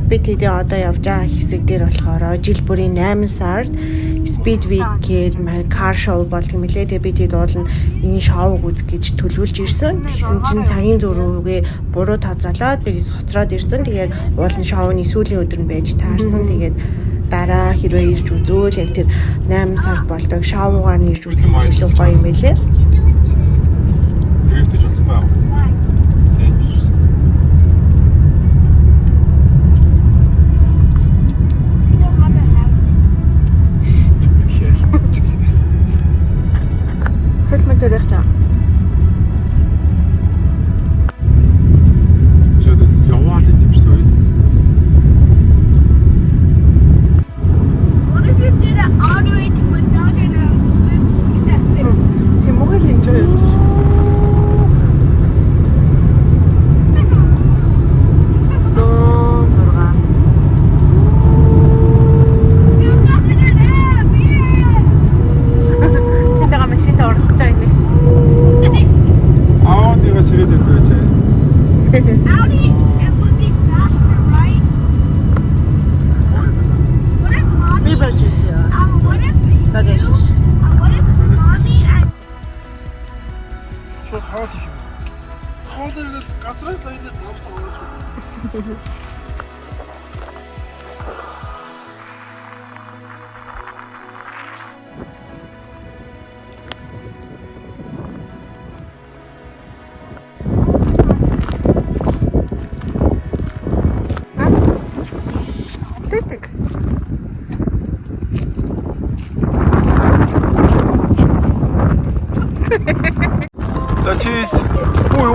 би тэдээ одоо явж байгаа хэсэг дээр болохоор жил бүрийн 8 сард Speed Week гэдэг car show болдог мөлий. Тэгээ би тэд уулна энэ шоуг үзэх гэж төлөвлөж ирсэн. Тэгсэн чинь цагийн зөрүүгээ буруу тооцоолоод би хоцроод ирсэн. Тэгээд уулын шоуны сүүлийн өдөр нь байж таарсан. Тэгээд дараа хэрвээ ирж үзвэл яг тэр 8 сард болдог шоугаар нэрж үзэх нь илүү гоё юм байлээ. Дрифтэж болох баа. Хэлмэл төрөх чам. Яваал юм шүү дээ. What if you did it all the way to 1000 Тийм мөн л enjoy болж шүү. Audi, it would be faster, right? What if mommy? Би болж үзье. What if За дэшш. what if mommy and Шууд хоол их юм. Хоолыг газраас айнаас давсан аваа шүү. Тэтг. За чиз. Ой.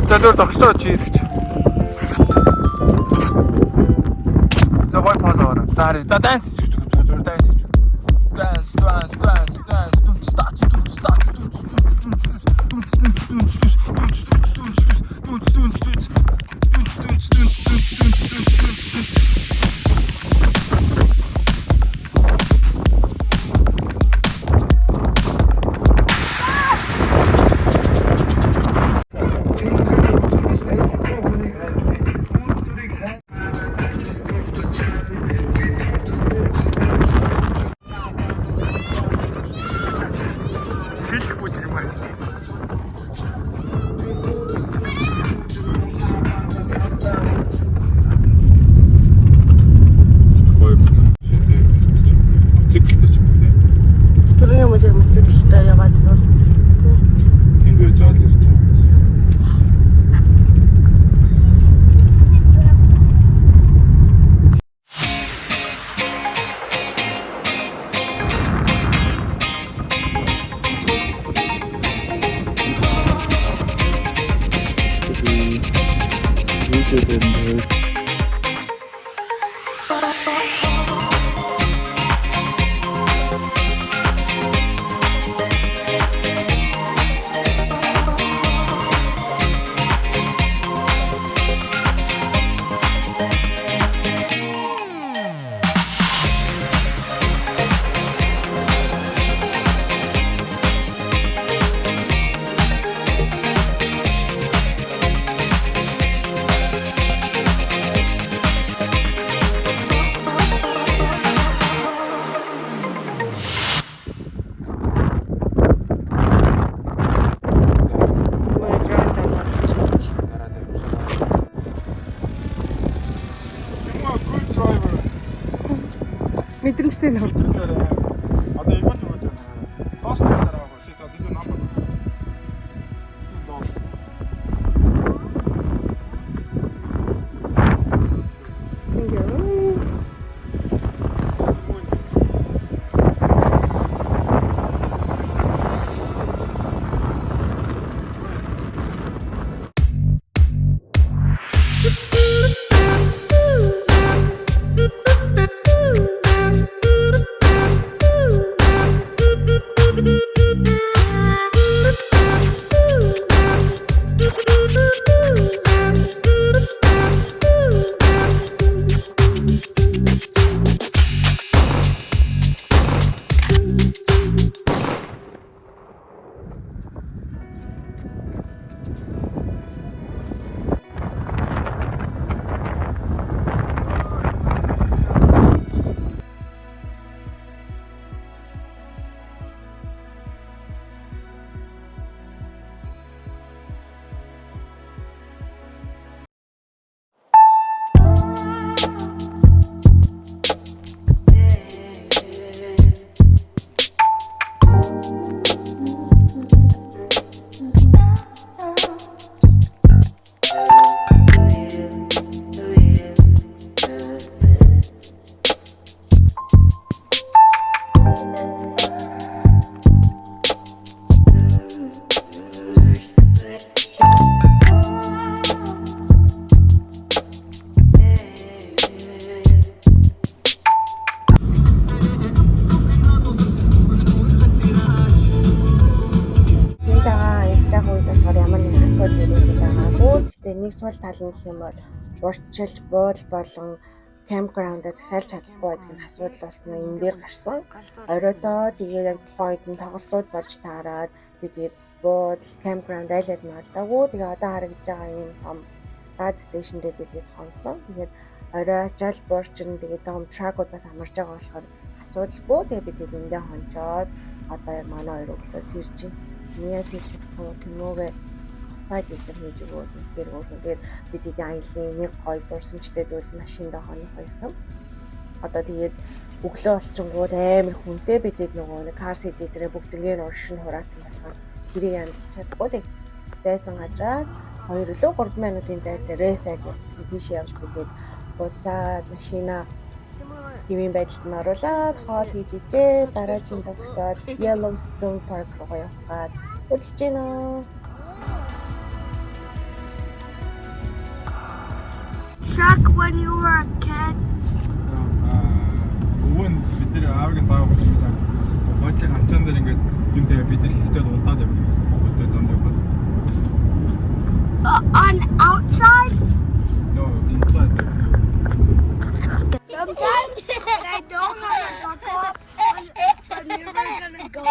За зөөр зогсоо чиз гэж. За гой пауза аваа. За харъя. За данс хийж. Зөөр данс хийж. Данс. Мэдрэмжтэй нөө. Одоо юм л өгөөж байна. Тоош дараа авах шиг одоо дээд намбар. сул тал нь гэх юм бол урьдчилж буудал болон campground-а захиалж чадахгүй байдгийн асуудал бас энэ дээр гарсан. Оройдоо тэгээд яг тухайн үед нь тоглолтууд болж таараад би тэгээд буудал campground айл нь алдаагүй. Тэгээд одоо харагдж байгаа юм том газ стейшн дээр би тэгээд хонсон. Тэгээд орой ачаал буурчин тэгээд том тракууд бас амарч байгаа болохоор асуудалгүй. Тэгээд би тэгээд эндээ хончоод одоо яг манай хоёр өглөөс ирж байна. Нийгээс ирж чадахгүй тэмүүгээ сайд дээр хийж өгөөд ихээр өгөө. Тэгээд би тэгээд аялийн нэг гой дурсамжтай зүйл машиндаа хонох байсан. Одоо тэгээд өглөө олчингууд амар хүнтэй би тэгээд нөгөө нэг кар сит дээр бүгднгээ уршин хураацсан болохоор тэрийг анзарч чадахгүй. Тэгээд байсан газраас 2 өлөө 3 минутын зайтай рейсээр явсан. Тийш явж би тэгээд буцаад машина Ивэн байдалд нь оруулаад хоол хийж ижээ. Дараагийн зогсоод Yellowstone Park руу яваад хөдөлж байна. Chuck, when you were a kid, Өвөн бид нэр аавыг даав гэж байгаа. Бодлын ханчаан дээр ингээд юм дээр бид нэр хөвтөд удаад явдаг гэсэн үг. Өдөө зам яваад. on outside? No, inside. Sometimes when I don't have a buckle up, I'm never gonna go.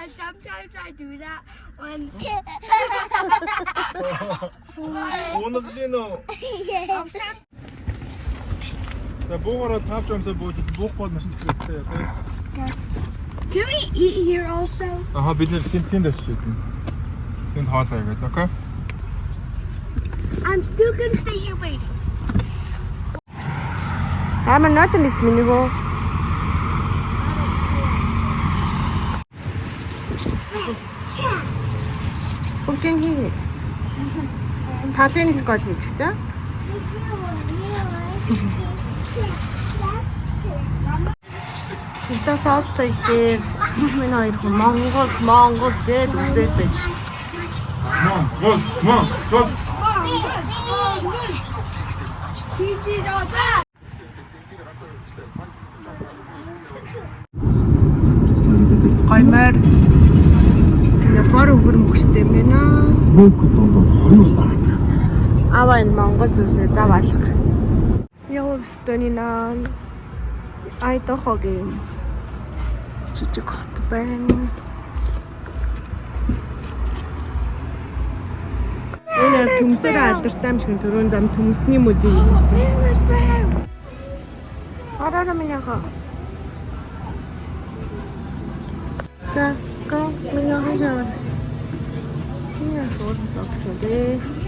Sometimes I do that when. Уунадж За буугараа тавч амсаа бууж буухгүй машин хэрэгтэй яа тий. Can we eat here also? Бид нэр тэнд дэс шийдэн. Тэнд хаалаа яагаад окей. I'm still gonna stay here waiting. Амар ноотон ist минийгөө. Бүгдийн хий. Талын скол хийж та. Итэ саалцай дээр минь хоёр хүн Монгол гэж үзээд байж. Мон. Гаймаар Япон өгөр мөхтэй мэнэ. Смок дондор хориулаа. Аваа энэ Монгол зүйлсээ зав алах. Yellowstone-ийн Idaho-гийн жижиг хот байна. Энэ төмсөр алдартай юм шиг түрүүн зам төмсний музей гэж хэлсэн. Хараа минийхаа. За, го минийхаа жаа. Яа, сокс нэ.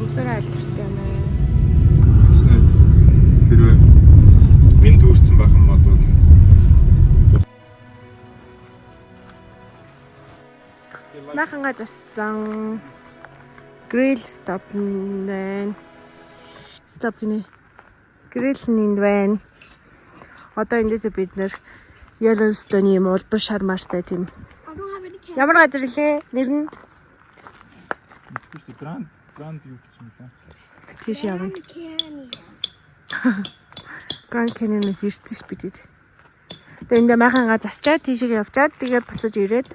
Төмсөр алдартай юм аа. Хэрвээ минь дүүрсэн байх юм бол Маханга застан grill stop нэ. Stop гинэ. Grill нэнд байна. Одоо эндээсээ бид нэр Yellowstone юм улбар шармаартай тийм. I don't have any Ямар газар илээ? Нэр нь Grand View гэсэн юм лээ. тийш явна. candy. Grand Canyon-ээс ирсэн ш бидэд. Тэгээ эндээ маханга засчаад тийшээ явчаад тэгээд буцаж ирээд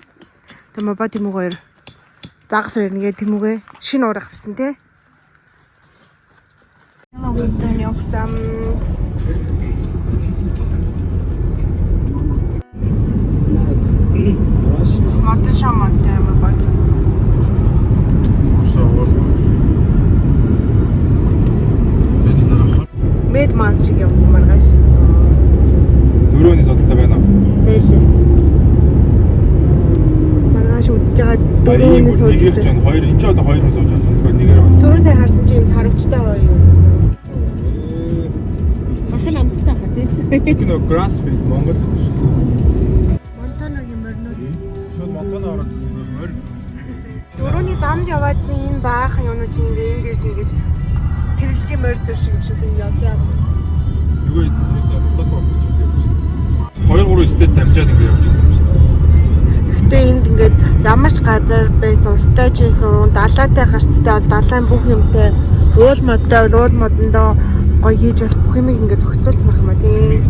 тэгээ бод юм уу хоёр загас өрнөгээ тэмүгээ шинэ урах авсан те. Yellowstone явах зам. Матан шамантай юм байна. Мэд манс шиг явах маргааш. Дөрөвний судалтай байна уу? Байлээ. Маргааш үзэж байгаа дөрөвнөөс нэгэрч байна. Хоёр энэ ч одоо хоёр хүн сууж байгаа. Эсвэл нэгээр байна. Түрүүн сая харсан чи юм сарвчтай гоё юм байсан. Ахын амттай хаа тий. Чи нөө grass feed Монгол. Монтаногийн морнууд. Шууд Монтана ороод морь. Дөрөвний замд яваадсан энэ баахан юм уу чи ингээ энэ дээр чи ингэж тэрэлжийн морь зэр шиг юм явлаа. Нөгөө Монтана ороод чи ингэж. 2-3 стэт дамжаад ингэ явж байгаа юм шиг. Гэтэ энд ингээд ямар ч газар байсан, устай ч байсан, далаатай гарцтай бол далайн бүх юмтай уул модондоо гоё хийж болох бүх юмыг ингээд зохицуулж байх юм а тийм.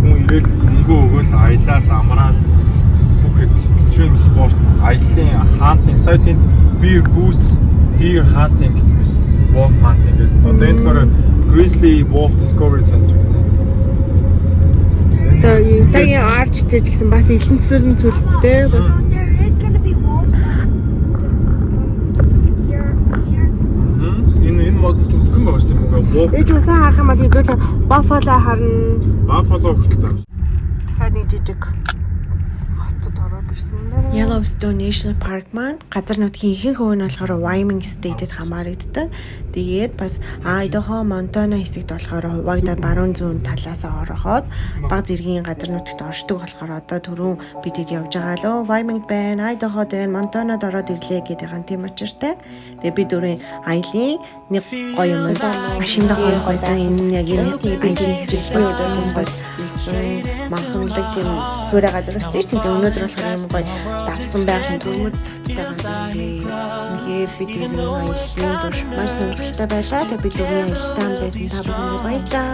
Хүн ирээл мөнгө өгөөл аялал амраал бүх extreme sport аяллаа хантинг сайтын bear goose deer hunting гэсэн мэт wolf hunting гэдэг. Одоо энэ болохоор grizzly wolf discovery center. Тэгээ Ютагийн арчтэй ч гэсэн бас элен цэсүрэн цөлтэй бас There is gonna be wolves here. Энэ мод зөвхөн байгаа шүү дээ. Wolf ээж үсэн харах юм бол хэдүүлээ buffalo харна. buffalo хүртэл байгаа. Дахиад нэг жижиг хотод ороод ирсэн юм байна. Yellowstone National Park маань газар нутгийн ихэнх хувь нь болохоор Wyoming State-д хамаарагддаг. Тэгээд бас Idaho, Montana хэсэгт болохоор хуваагдаад баруун зүүн талаасаа ороход баг зэргийн газар нутагт оршдог болохоор одоо түрүүн бидэд явж байгаа лөө Wyoming байна, Idaho байна, Montana-д ороод ирлээ гэдэг юм тийм учиртай. Тэгээд би дөрөв аялын нэг гоё юм байна. Машиндаа гойсан энэ яг энэ бидэний хэсэг би одоо бас махамлаг тийм хөрэ газар очиж тэгээд өнөөдөр болохоор юм гоё давсан байгалийн дүрмэд төвцтэй газар юм. Үнэхээр би тийм аялын дур маш сонирхолтой байлаа. Тэгээд би түрүүн аялалтаа байсан та бүхэнд баярлалаа.